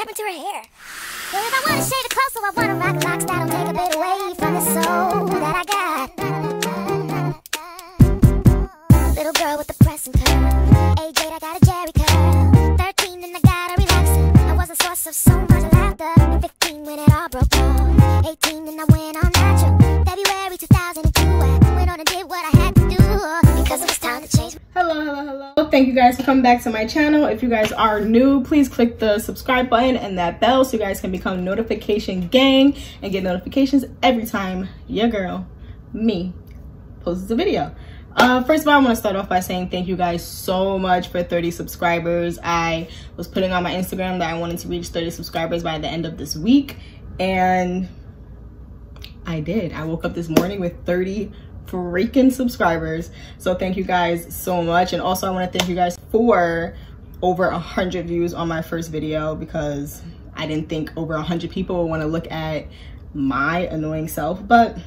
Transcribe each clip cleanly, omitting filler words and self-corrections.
happened to her hair? Well, if I wanna shave it close, so I wanna rock locks that'll take a bit away from the soul that I got. Little girl with the pressing curl. Age 8, I got a Jerry curl. 13, and I got a relaxer. I was a source of so much laughter. 15, when it all broke off. 18, and I went on natural. February 2002, I went on and did what I had to do because it was time to change. Hello. Thank you guys for coming back to my channel. If you guys are new, please click the subscribe button and that bell so you guys can become notification gang and get notifications every time your girl, me, posts a video. First of all, I want to start off by saying thank you guys so much for 30 subscribers. I was putting on my Instagram that I wanted to reach 30 subscribers by the end of this week, and I did. I woke up this morning with 30 freaking subscribers. So thank you guys so much. And also I want to thank you guys for over 100 views on my first video, because I didn't think over 100 people would want to look at my annoying self. But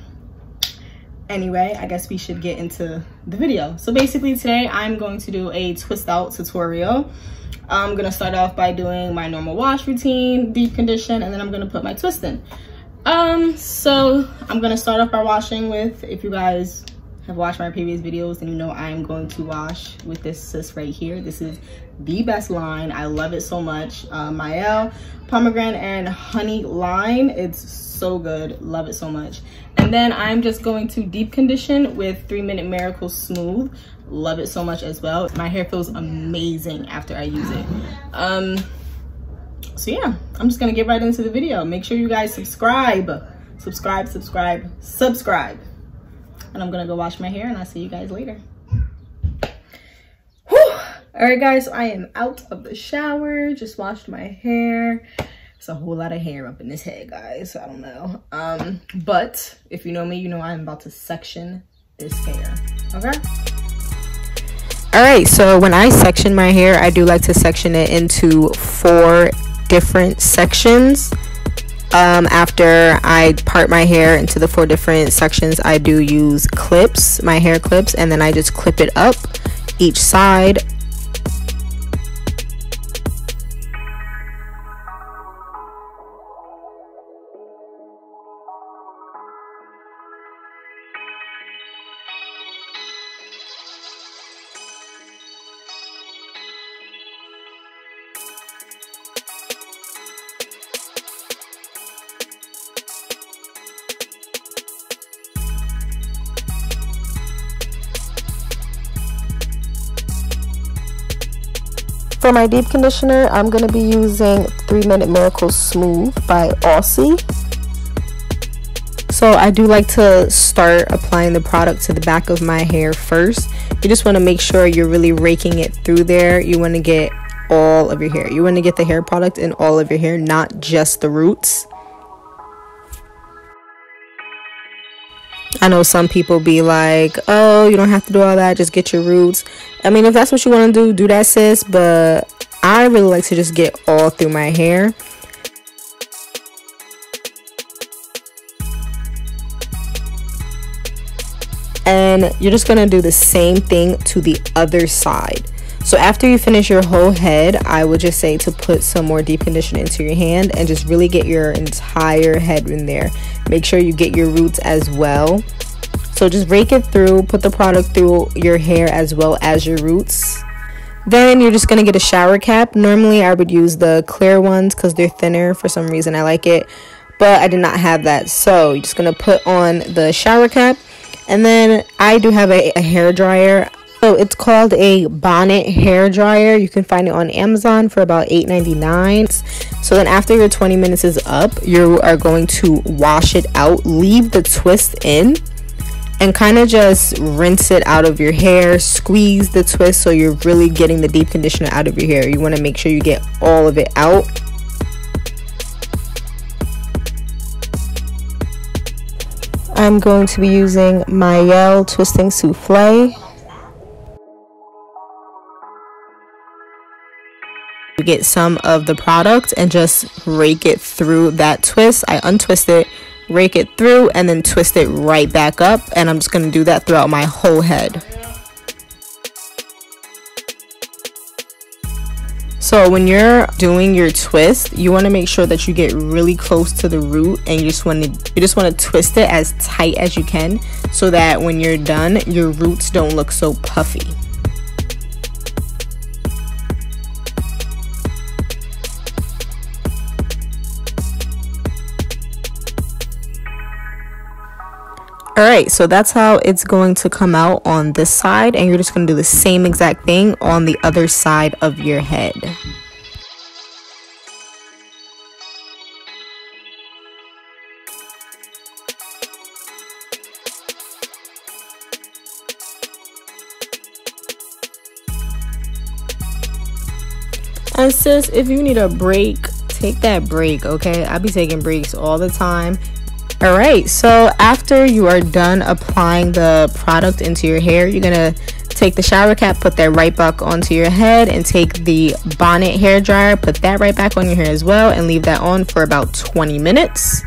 anyway, I guess we should get into the video. So basically today I'm going to do a twist out tutorial. I'm gonna start off by doing my normal wash routine, deep condition, and then I'm gonna put my twist in. So I'm gonna start off by washing with, if you guys have watched my previous videos, then you know I'm going to wash with this sis right here. This is the best line. I love it so much. Mielle Pomegranate and Honey Line. It's so good. Love it so much. And then I'm just going to deep condition with 3 Minute Miracle Smooth. Love it so much as well. My hair feels amazing after I use it. So yeah, I'm just gonna get right into the video. Make sure you guys subscribe. And I'm gonna go wash my hair and I'll see you guys later. Whew. All right guys, so I am out of the shower, just washed my hair. It's a whole lot of hair up in this head, guys, so I don't know. But if you know me, you know I'm about to section this hair, okay? All right, so when I section my hair, I do like to section it into 4 different sections. After I part my hair into the 4 different sections, I do use clips, my hair clips, and then I just clip it up each side. For my deep conditioner, I'm going to be using 3 Minute Miracle Smooth by Aussie. So I do like to start applying the product to the back of my hair first. You just want to make sure you're really raking it through there. You want to get all of your hair. You want to get the hair product in all of your hair, not just the roots. I know some people be like, oh, you don't have to do all that, just get your roots. I mean, if that's what you want to do that, sis, but I really like to just get all through my hair. And you're just gonna do the same thing to the other side. So after you finish your whole head, I would just say to put some more deep conditioner into your hand and just really get your entire head in there. Make sure you get your roots as well. So just rake it through, put the product through your hair as well as your roots. Then you're just gonna get a shower cap. Normally I would use the clear ones because they're thinner. For some reason I like it, but I did not have that. So you're just gonna put on the shower cap. And then I do have a hair dryer. So it's called a bonnet hair dryer. You can find it on Amazon for about $8.99. So then after your 20 minutes is up, you are going to wash it out, leave the twist in, and kind of just rinse it out of your hair. Squeeze the twist so you're really getting the deep conditioner out of your hair. You want to make sure you get all of it out. I'm going to be using Mielle Twisting Souffle. You get some of the product and just rake it through that twist. I untwist it, rake it through, and then twist it right back up. And I'm just going to do that throughout my whole head. So So when you're doing your twist, you want to make sure that you get really close to the root, and you just want to twist it as tight as you can, so that when you're done, your roots don't look so puffy. Alright, so that's how it's going to come out on this side, and you're just going to do the same exact thing on the other side of your head. And sis, if you need a break, take that break, okay? I be taking breaks all the time. Alright, so after you are done applying the product into your hair, you're gonna take the shower cap, put that right back onto your head, and take the bonnet hair dryer, put that right back on your hair as well, and leave that on for about 20 minutes.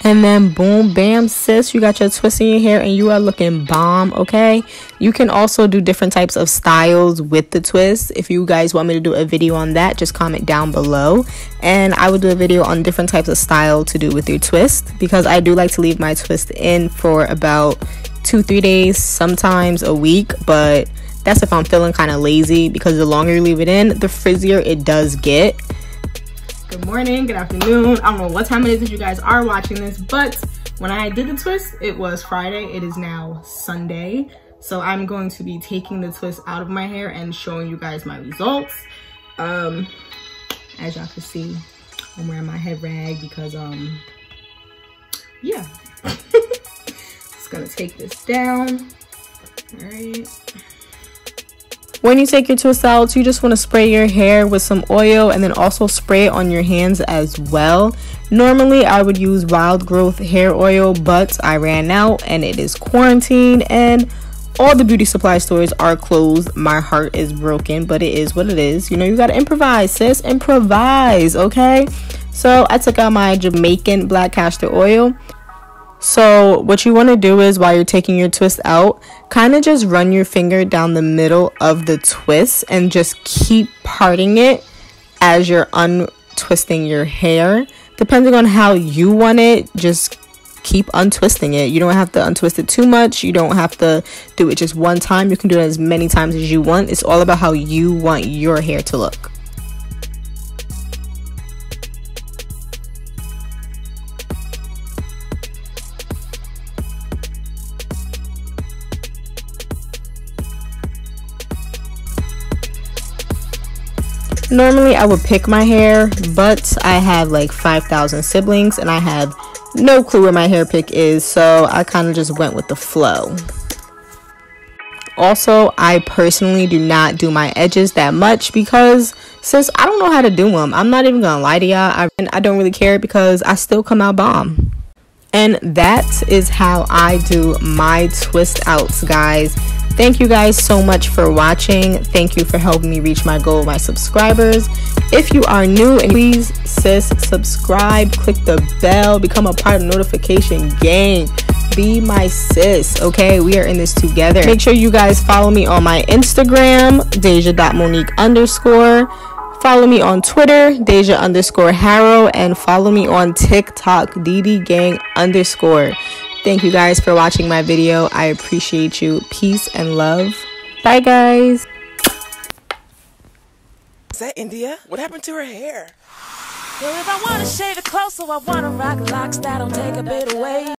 And then boom, bam, sis, you got your twist in your hair and you are looking bomb, okay? You can also do different types of styles with the twist. If you guys want me to do a video on that, just comment down below. And I will do a video on different types of style to do with your twist, because I do like to leave my twist in for about 2-3 days, sometimes a week. But that's if I'm feeling kind of lazy, because the longer you leave it in, the frizzier it does get. Good morning, good afternoon. I don't know what time it is if you guys are watching this, but when I did the twist, it was Friday. It is now Sunday. So I'm going to be taking the twist out of my hair and showing you guys my results. As y'all can see, I'm wearing my head rag because, yeah. Just gonna take this down. All right. When you take your twist out, you just want to spray your hair with some oil, and then also spray it on your hands as well. Normally I would use Wild Growth hair oil, but I ran out and it is quarantine and all the beauty supply stores are closed. My heart is broken, but it is what it is. You know, you gotta improvise, sis. Improvise, okay? So I took out my Jamaican black castor oil. So what you want to do is, while you're taking your twist out, kind of just run your finger down the middle of the twist and just keep parting it as you're untwisting your hair. Depending on how you want it, just keep untwisting it. You don't have to untwist it too much. You don't have to do it just one time. You can do it as many times as you want. It's all about how you want your hair to look. Normally I would pick my hair, but I have like 5,000 siblings and I have no clue where my hair pick is, so I kind of just went with the flow. Also, I personally do not do my edges that much because, sis, I don't know how to do them. I'm not even gonna lie to y'all. I don't really care because I still come out bomb. And that is how I do my twist outs, guys. Thank you guys so much for watching. Thank you for helping me reach my goal of my subscribers. If you are new, and please, sis, subscribe, click the bell, become a part of the notification gang. Be my sis, okay? We are in this together. Make sure you guys follow me on my Instagram, deja.monique_. Follow me on Twitter, deja_harrow, and follow me on TikTok, ddgang_. Thank you guys for watching my video. I appreciate you. Peace and love. Bye, guys. Is that India? What happened to her hair? Well, if I want to shave it close, so I want to rock locks that don't take a bit away.